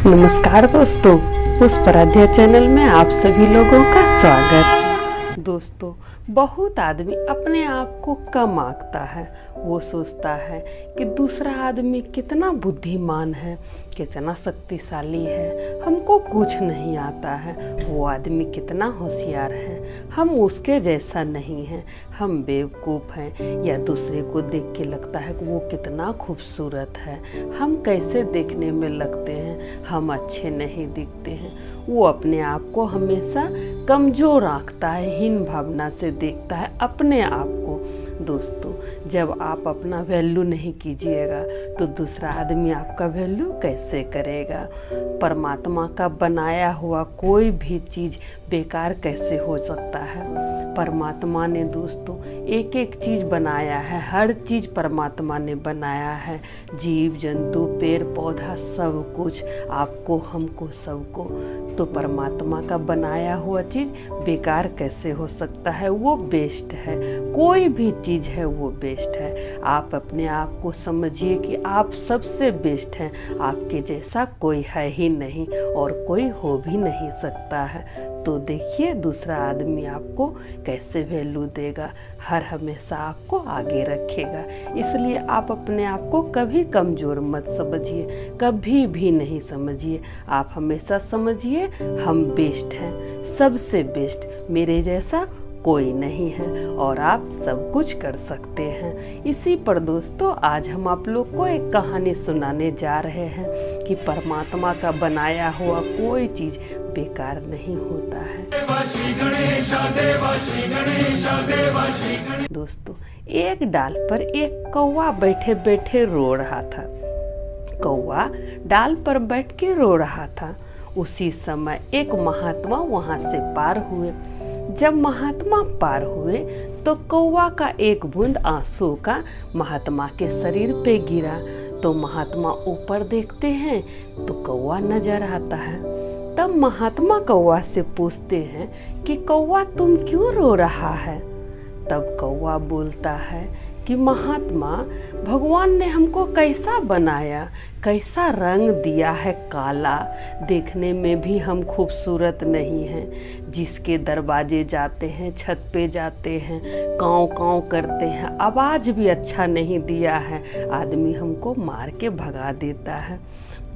नमस्कार दोस्तों, पुष्पराध्या चैनल में आप सभी लोगों का स्वागत। दोस्तों, बहुत आदमी अपने आप को कम आंकता है। वो सोचता है कि दूसरा आदमी कितना बुद्धिमान है, कितना शक्तिशाली है, हमको कुछ नहीं आता है। वो आदमी कितना होशियार है, हम उसके जैसा नहीं हैं, हम बेवकूफ़ हैं। या दूसरे को देख के लगता है कि वो कितना खूबसूरत है, हम कैसे देखने में लगते हैं, हम अच्छे नहीं दिखते हैं। वो अपने आप को हमेशा कमज़ोर आंकता है, हीन भावना से देखता है अपने आप को। दोस्तों, जब आप अपना वैल्यू नहीं कीजिएगा तो दूसरा आदमी आपका वैल्यू कैसे करेगा। परमात्मा का बनाया हुआ कोई भी चीज़ बेकार कैसे हो सकता है। परमात्मा ने दोस्तों एक एक चीज़ बनाया है, हर चीज़ परमात्मा ने बनाया है। जीव जंतु पेड़ पौधा सब कुछ, आपको हमको सबको। तो परमात्मा का बनाया हुआ चीज़ बेकार कैसे हो सकता है। वो बेस्ट है, कोई भी चीज़ है वो बेस्ट है। आप अपने आप को समझिए कि आप सबसे बेस्ट हैं, आपके जैसा कोई है ही नहीं और कोई हो भी नहीं सकता है। तो देखिए दूसरा आदमी आपको कैसे वैल्यू देगा, हर हमेशा आपको आगे रखेगा। इसलिए आप अपने आप को कभी कमज़ोर मत समझिए, कभी भी नहीं समझिए। आप हमेशा समझिए हम बेस्ट हैं, सबसे बेस्ट, मेरे जैसा कोई नहीं है और आप सब कुछ कर सकते हैं। इसी पर दोस्तों आज हम आप लोग को एक कहानी सुनाने जा रहे हैं कि परमात्मा का बनाया हुआ कोई चीज़ बेकार नहीं होता है। दोस्तों, एक डाल पर एक कौवा बैठे बैठे रो रहा था। कौवा डाल पर बैठ के रो रहा था। उसी समय एक महात्मा वहां से पार हुए। जब महात्मा पार हुए तो कौवा का एक बूंद आंसू का महात्मा के शरीर पे गिरा। तो महात्मा ऊपर देखते हैं तो कौवा नजर आता है। तब महात्मा कौवा से पूछते हैं कि कौवा तुम क्यों रो रहा है। तब कौवा बोलता है कि महात्मा, भगवान ने हमको कैसा बनाया, कैसा रंग दिया है काला, देखने में भी हम खूबसूरत नहीं हैं। जिसके दरवाजे जाते हैं, छत पे जाते हैं, काँव काँव करते हैं, आवाज़ भी अच्छा नहीं दिया है, आदमी हमको मार के भगा देता है।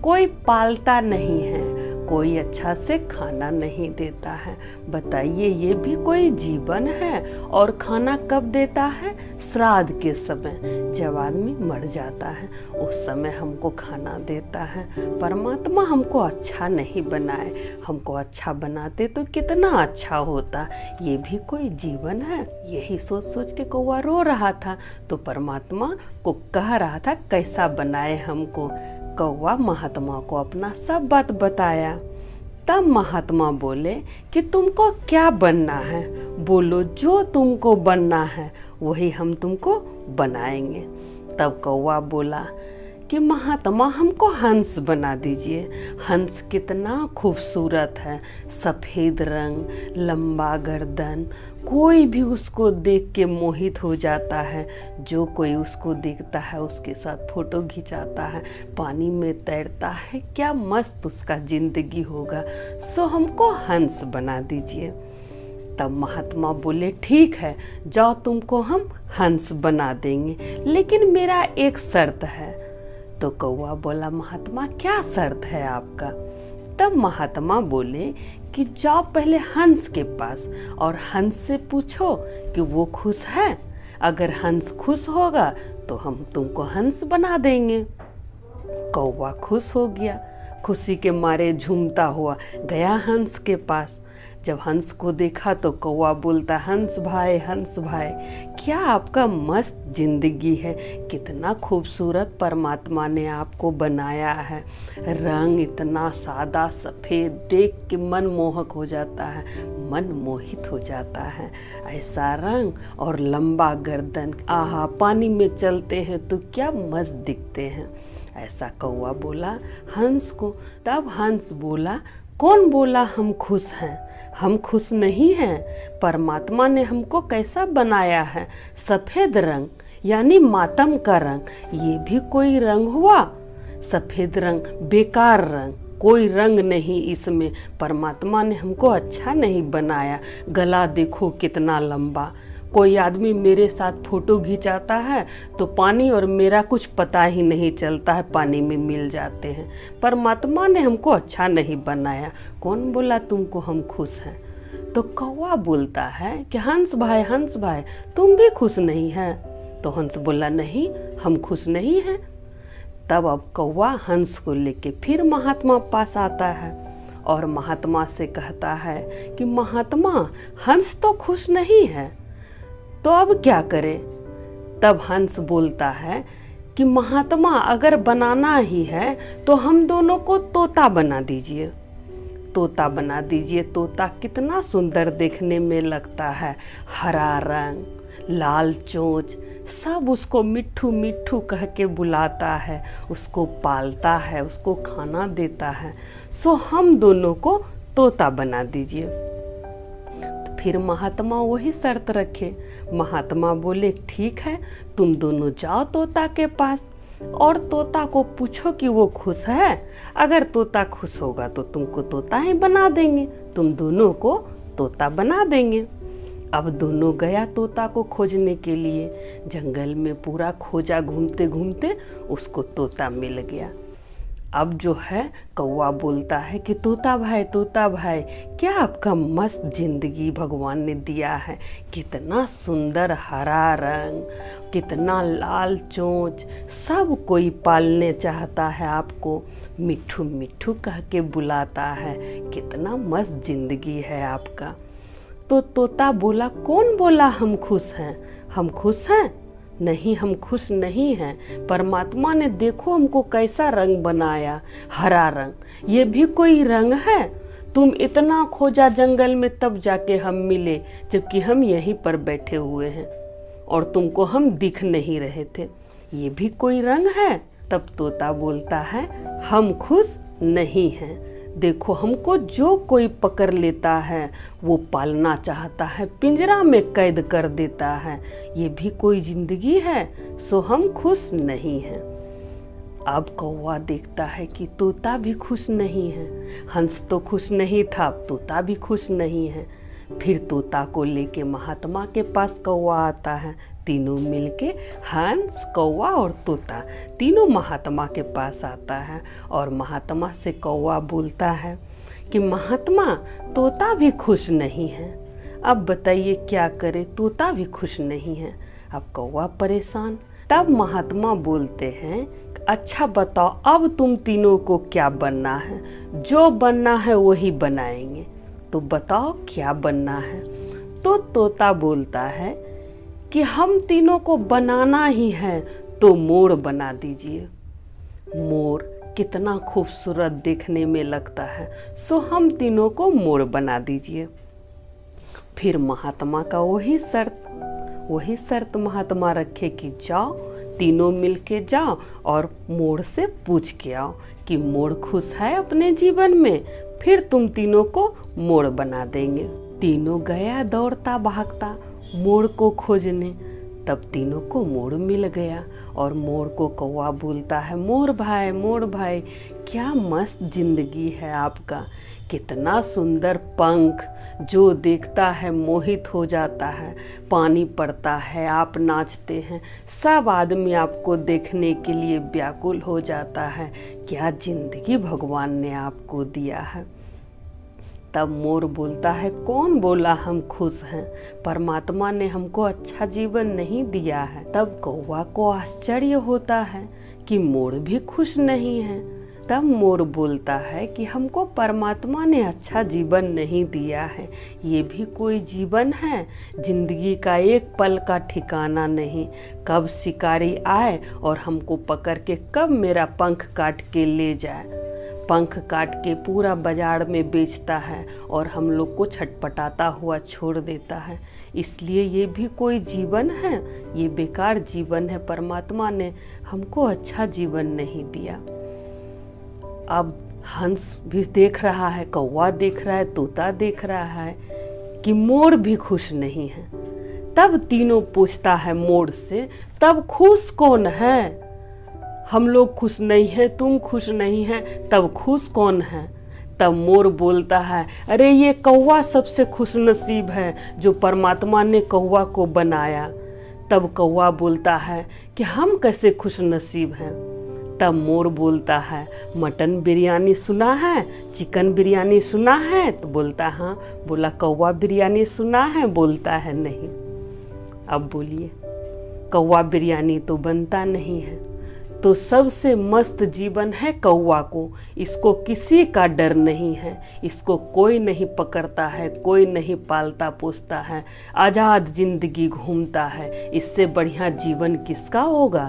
कोई पालता नहीं है, कोई अच्छा से खाना नहीं देता है। बताइए ये भी कोई जीवन है। और खाना कब देता है? श्राद्ध के समय, जब आदमी मर जाता है उस समय हमको खाना देता है। परमात्मा हमको अच्छा नहीं बनाए, हमको अच्छा बनाते तो कितना अच्छा होता। ये भी कोई जीवन है। यही सोच सोच के कौवा रो रहा था। तो परमात्मा को कह रहा था कैसा बनाए हमको। कौवा महात्मा को अपना सब बात बताया। तब महात्मा बोले कि तुमको क्या बनना है, बोलो जो तुमको बनना है वही हम तुमको बनाएंगे। तब कौवा बोला कि महात्मा हमको हंस बना दीजिए। हंस कितना खूबसूरत है, सफ़ेद रंग, लंबा गर्दन, कोई भी उसको देख के मोहित हो जाता है। जो कोई उसको देखता है उसके साथ फोटो खिंचाता है, पानी में तैरता है, क्या मस्त उसका जिंदगी होगा। सो हमको हंस बना दीजिए। तब महात्मा बोले ठीक है, जाओ तुमको हम हंस बना देंगे, लेकिन मेरा एक शर्त है। तो कौवा बोला महात्मा क्या शर्त है आपका। तब महात्मा बोले कि जाओ पहले हंस के पास और हंस से पूछो कि वो खुश है। अगर हंस खुश होगा तो हम तुमको हंस बना देंगे। कौवा खुश हो गया, खुशी के मारे झूमता हुआ गया हंस के पास। जब हंस को देखा तो कौवा बोलता हंस भाई, क्या आपका मस्त जिंदगी है, कितना खूबसूरत परमात्मा ने आपको बनाया है। रंग इतना सादा सफ़ेद, देख के मन मोहक हो जाता है, मन मोहित हो जाता है। ऐसा रंग और लंबा गर्दन, आहा, पानी में चलते हैं तो क्या मस्त दिखते हैं। ऐसा कौवा बोला हंस को। तब हंस बोला कौन बोला हम खुश हैं, हम खुश नहीं हैं। परमात्मा ने हमको कैसा बनाया है, सफ़ेद रंग यानी मातम का रंग, ये भी कोई रंग हुआ। सफ़ेद रंग बेकार रंग, कोई रंग नहीं इसमें, परमात्मा ने हमको अच्छा नहीं बनाया। गला देखो कितना लंबा। कोई आदमी मेरे साथ फोटो खिंचाता है तो पानी और मेरा कुछ पता ही नहीं चलता है, पानी में मिल जाते हैं। परमात्मा ने हमको अच्छा नहीं बनाया। कौन बोला तुमको हम खुश हैं? तो कौवा बोलता है कि हंस भाई तुम भी खुश नहीं है? तो हंस बोला नहीं, हम खुश नहीं हैं। तब अब कौवा हंस को लेके फिर महात्मा पास आता है और महात्मा से कहता है कि महात्मा, हंस तो खुश नहीं है, तो अब क्या करें? तब हंस बोलता है कि महात्मा, अगर बनाना ही है तो हम दोनों को तोता बना दीजिए। तोता बना दीजिए। तोता कितना सुंदर देखने में लगता है, हरा रंग, लाल चोंच, सब उसको मिट्ठू मिट्ठू कह के बुलाता है, उसको पालता है, उसको खाना देता है। सो हम दोनों को तोता बना दीजिए। तो फिर महात्मा वही शर्त रखे। महात्मा बोले ठीक है, तुम दोनों जाओ तोता के पास और तोता को पूछो कि वो खुश है। अगर तोता खुश होगा तो तुमको तोता ही बना देंगे, तुम दोनों को तोता बना देंगे। अब दोनों गया तोता को खोजने के लिए। जंगल में पूरा खोजा, घूमते घूमते उसको तोता मिल गया। अब जो है कौवा बोलता है कि तोता भाई क्या आपका मस्त जिंदगी भगवान ने दिया है, कितना सुंदर हरा रंग, कितना लाल चोंच, सब कोई पालने चाहता है आपको, मिट्ठू मिट्ठू कह के बुलाता है, कितना मस्त जिंदगी है आपका। तो तोता बोला कौन बोला हम खुश हैं? हम खुश हैं? नहीं, हम खुश नहीं हैं। परमात्मा ने देखो हमको कैसा रंग बनाया, हरा रंग, ये भी कोई रंग है? तुम इतना खोजा जंगल में तब जाके हम मिले, जबकि हम यहीं पर बैठे हुए हैं और तुमको हम दिख नहीं रहे थे, ये भी कोई रंग है? तब तोता बोलता है हम खुश नहीं हैं। देखो हमको जो कोई पकड़ लेता है वो पालना चाहता है, पिंजरा में कैद कर देता है, ये भी कोई जिंदगी है? सो हम खुश नहीं हैं। अब कौवा देखता है कि तोता भी खुश नहीं है। हंस तो खुश नहीं था, अब तोता भी खुश नहीं है। फिर तोता को लेके महात्मा के पास कौवा आता है। तीनों मिलके, हंस, कौवा और तोता, तीनों महात्मा के पास आता है और महात्मा से कौवा बोलता है कि महात्मा, तोता भी खुश नहीं है, अब बताइए क्या करे, तोता भी खुश नहीं है। अब कौवा परेशान। तब महात्मा बोलते हैं अच्छा बताओ अब तुम तीनों को क्या बनना है? जो बनना है वही बनाएंगे, तो बताओ क्या बनना है? तो तोता बोलता है कि हम तीनों को बनाना ही है तो मोर बना दीजिए। मोर कितना खूबसूरत देखने में लगता है, सो हम तीनों को मोर बना दीजिए। फिर महात्मा का वही शर्त महात्मा रखे कि जाओ तीनों मिलके जाओ और मोर से पूछ के आओ कि मोर खुश है अपने जीवन में, फिर तुम तीनों को मोर बना देंगे। तीनों गया दौड़ता भागता मोर को खोजने। तब तीनों को मोर मिल गया और मोर को कौवा बोलता है मोर भाई क्या मस्त जिंदगी है आपका, कितना सुंदर पंख, जो देखता है मोहित हो जाता है, पानी पड़ता है आप नाचते हैं, सब आदमी आपको देखने के लिए व्याकुल हो जाता है, क्या जिंदगी भगवान ने आपको दिया है। तब मोर बोलता है कौन बोला हम खुश हैं, परमात्मा ने हमको अच्छा जीवन नहीं दिया है। तब कौवा को आश्चर्य होता है कि मोर भी खुश नहीं है। तब मोर बोलता है कि हमको परमात्मा ने अच्छा जीवन नहीं दिया है, ये भी कोई जीवन है? जिंदगी का एक पल का ठिकाना नहीं, कब शिकारी आए और हमको पकड़ के कब मेरा पंख काट के ले जाए। पंख काट के पूरा बाजार में बेचता है और हम लोग को छटपटाता हुआ छोड़ देता है, इसलिए ये भी कोई जीवन है? ये बेकार जीवन है, परमात्मा ने हमको अच्छा जीवन नहीं दिया। अब हंस भी देख रहा है, कौवा देख रहा है, तोता देख रहा है कि मोर भी खुश नहीं है। तब तीनों पूछता है मोर से तब खुश कौन है? हम लोग खुश नहीं हैं, तुम खुश नहीं हैं, तब खुश कौन है? तब मोर बोलता है, अरे ये कौवा सबसे खुश नसीब है जो परमात्मा ने कौवा को बनाया। तब कौवा बोलता है कि हम कैसे खुश नसीब हैं? तब मोर बोलता है, मटन बिरयानी सुना है, चिकन बिरयानी सुना है? तो बोलता हाँ। बोला कौवा बिरयानी सुना है? बोलता है नहीं। अब बोलिए, कौवा बिरयानी तो बनता नहीं है। तो सबसे मस्त जीवन है कौवा को, इसको किसी का डर नहीं है, इसको कोई नहीं पकड़ता है, कोई नहीं पालता पोसता है, आज़ाद जिंदगी घूमता है, इससे बढ़िया जीवन किसका होगा?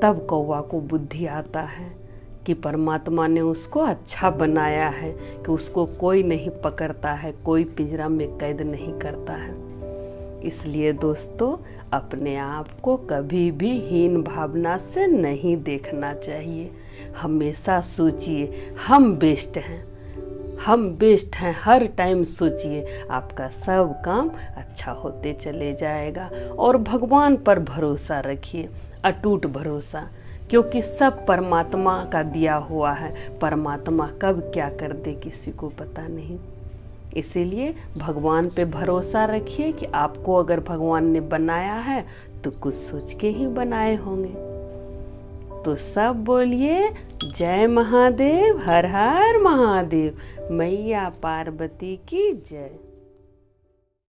तब कौवा को बुद्धि आता है कि परमात्मा ने उसको अच्छा बनाया है कि उसको कोई नहीं पकड़ता है, कोई पिंजरा में कैद नहीं करता है। इसलिए दोस्तों, अपने आप को कभी भी हीन भावना से नहीं देखना चाहिए। हमेशा सोचिए हम बेस्ट हैं, हम बेस्ट हैं। हर टाइम सोचिए, आपका सब काम अच्छा होते चले जाएगा। और भगवान पर भरोसा रखिए, अटूट भरोसा, क्योंकि सब परमात्मा का दिया हुआ है। परमात्मा कब क्या कर दे किसी को पता नहीं। इसीलिए भगवान पे भरोसा रखिए कि आपको अगर भगवान ने बनाया है तो कुछ सोच के ही बनाए होंगे। तो सब बोलिए जय महादेव, हर हर महादेव, मैया पार्वती की जय।